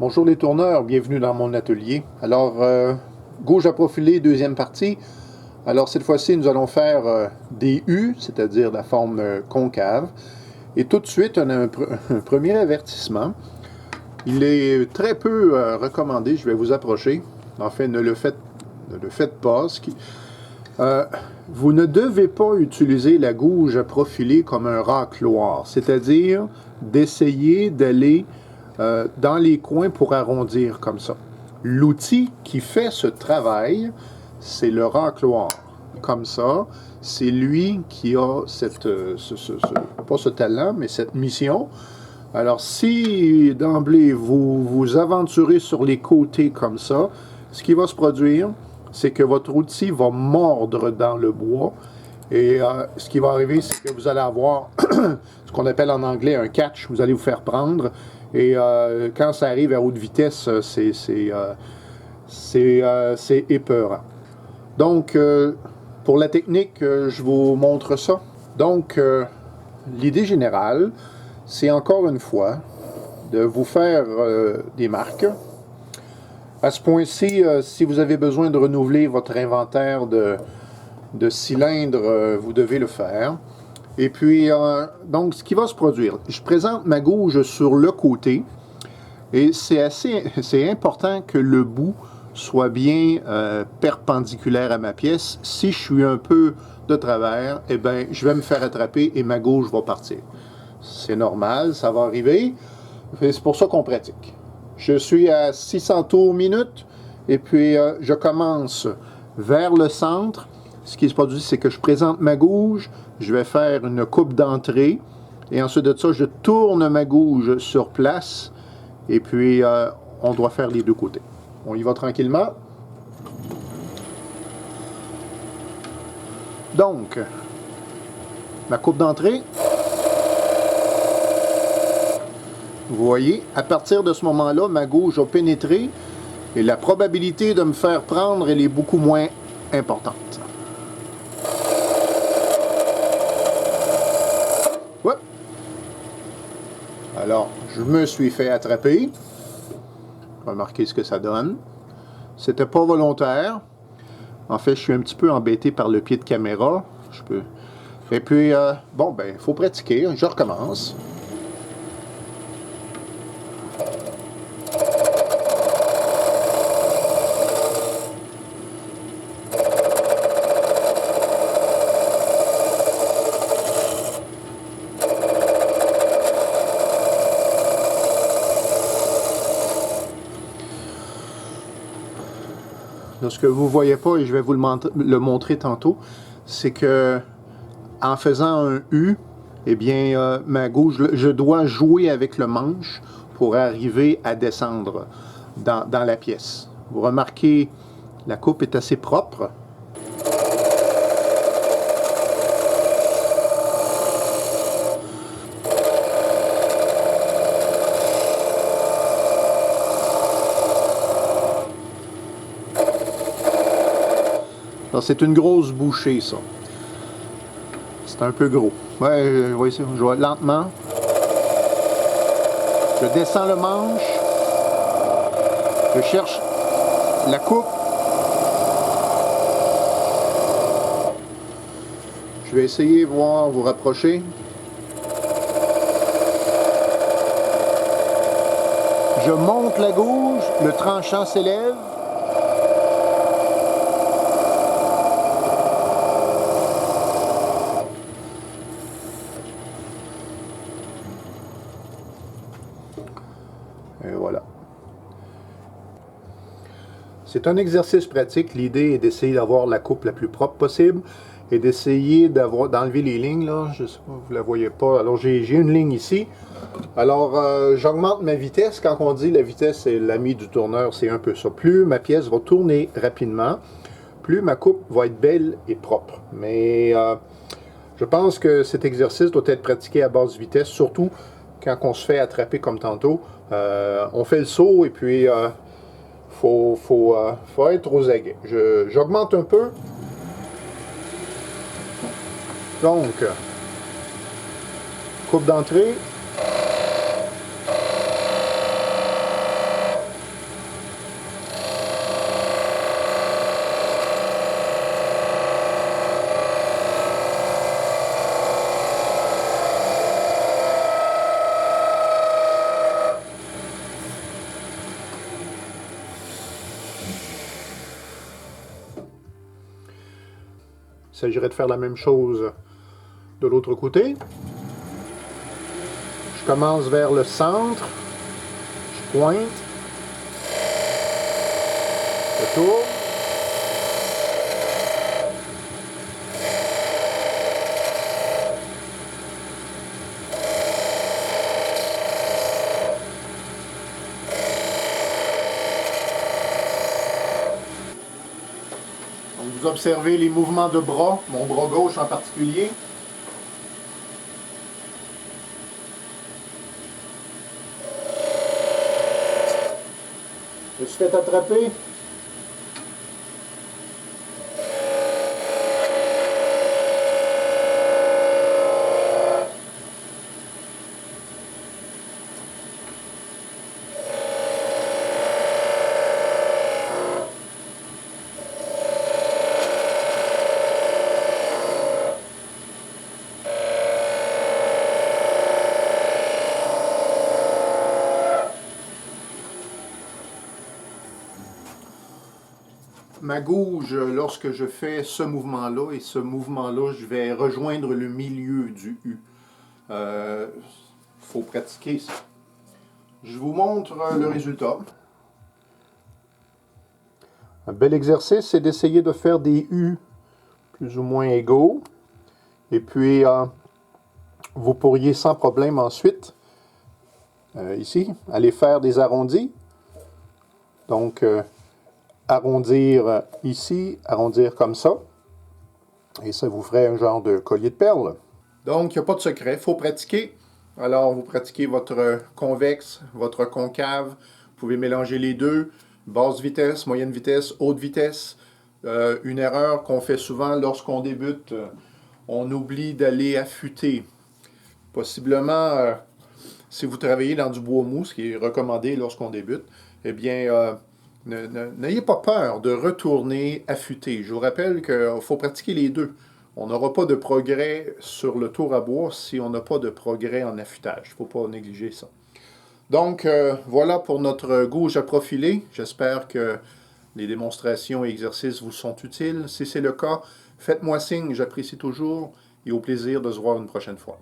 Bonjour les tourneurs, bienvenue dans mon atelier. Alors, gauche à profiler, deuxième partie. Alors, cette fois-ci, nous allons faire des U, c'est-à-dire la forme concave. Et tout de suite, on a un premier avertissement. Il est très peu recommandé, je vais vous approcher. En fait, ne le faites pas. Vous ne devez pas utiliser la gouge à profiler comme un racloir, c'est-à-dire d'essayer d'aller dans les coins pour arrondir comme ça. L'outil qui fait ce travail, c'est le racloir. Comme ça, c'est lui qui a pas ce talent, mais cette mission. Alors, si d'emblée vous vous aventurez sur les côtés comme ça, ce qui va se produire, c'est que votre outil va mordre dans le bois. Et ce qui va arriver, c'est que vous allez avoir ce qu'on appelle en anglais un catch. Vous allez vous faire prendre. Et quand ça arrive à haute vitesse, c'est épeurant. Donc, pour la technique, je vous montre ça. Donc, l'idée générale, c'est encore une fois de vous faire des marques. À ce point-ci, si vous avez besoin de renouveler votre inventaire de cylindres, vous devez le faire. Et puis, donc, ce qui va se produire, je présente ma gouge sur le côté et c'est important que le bout soit bien perpendiculaire à ma pièce. Si je suis un peu de travers, eh bien, je vais me faire attraper et ma gouge va partir. C'est normal, ça va arriver. C'est pour ça qu'on pratique. Je suis à 600 tours minute et puis je commence vers le centre. Ce qui se produit, c'est que je présente ma gouge, je vais faire une coupe d'entrée, et ensuite de ça, je tourne ma gouge sur place, et puis on doit faire les deux côtés. On y va tranquillement. Donc, ma coupe d'entrée, vous voyez, à partir de ce moment-là, ma gouge a pénétré, et la probabilité de me faire prendre, elle est beaucoup moins importante. Alors, je me suis fait attraper. Remarquez ce que ça donne. C'était pas volontaire. En fait, je suis un petit peu embêté par le pied de caméra. Et puis, bon, ben, il faut pratiquer. Je recommence. Là, ce que vous ne voyez pas, et je vais vous le montrer tantôt, c'est que en faisant un U, eh bien, ma gouge, je dois jouer avec le manche pour arriver à descendre dans la pièce. Vous remarquez, la coupe est assez propre. C'est une grosse bouchée, ça. C'est un peu gros. Ouais, je vais lentement. Je descends le manche. Je cherche la coupe. Je vais essayer de voir, vous rapprocher. Je monte la gouge, le tranchant s'élève. Et voilà. C'est un exercice pratique. L'idée est d'essayer d'avoir la coupe la plus propre possible et d'essayer d'enlever les lignes. Là. Je sais pas, vous ne la voyez pas. Alors, j'ai une ligne ici. Alors, j'augmente ma vitesse. Quand on dit la vitesse, c'est l'ami du tourneur, c'est un peu ça. Plus ma pièce va tourner rapidement, plus ma coupe va être belle et propre. Mais je pense que cet exercice doit être pratiqué à basse vitesse, surtout quand on se fait attraper comme tantôt. On fait le saut et puis faut être aux aguets. J'augmente un peu. Donc, coupe d'entrée. s'agirait de faire la même chose de l'autre côté. Je commence vers le centre, je pointe, je tourne. Donc vous observez les mouvements de bras, mon bras gauche en particulier. Je me suis fait attraper. Ma gauge, lorsque je fais ce mouvement-là, et ce mouvement-là, je vais rejoindre le milieu du U. Faut pratiquer ça. Je vous montre le résultat. Un bel exercice, c'est d'essayer de faire des U plus ou moins égaux. Et puis, vous pourriez sans problème ensuite, ici, aller faire des arrondis. Donc, arrondir ici, arrondir comme ça. Et ça vous ferait un genre de collier de perles. Donc, il n'y a pas de secret, il faut pratiquer. Alors, vous pratiquez votre convexe, votre concave. Vous pouvez mélanger les deux. Basse vitesse, moyenne vitesse, haute vitesse. Une erreur qu'on fait souvent lorsqu'on débute, on oublie d'aller affûter. Possiblement, si vous travaillez dans du bois mou, ce qui est recommandé lorsqu'on débute, eh bien, n'ayez pas peur de retourner affûter. Je vous rappelle qu'il faut pratiquer les deux. On n'aura pas de progrès sur le tour à bois si on n'a pas de progrès en affûtage. Il ne faut pas négliger ça. Donc, voilà pour notre gauge à profiler. J'espère que les démonstrations et exercices vous sont utiles. Si c'est le cas, faites-moi signe, j'apprécie toujours et au plaisir de se voir une prochaine fois.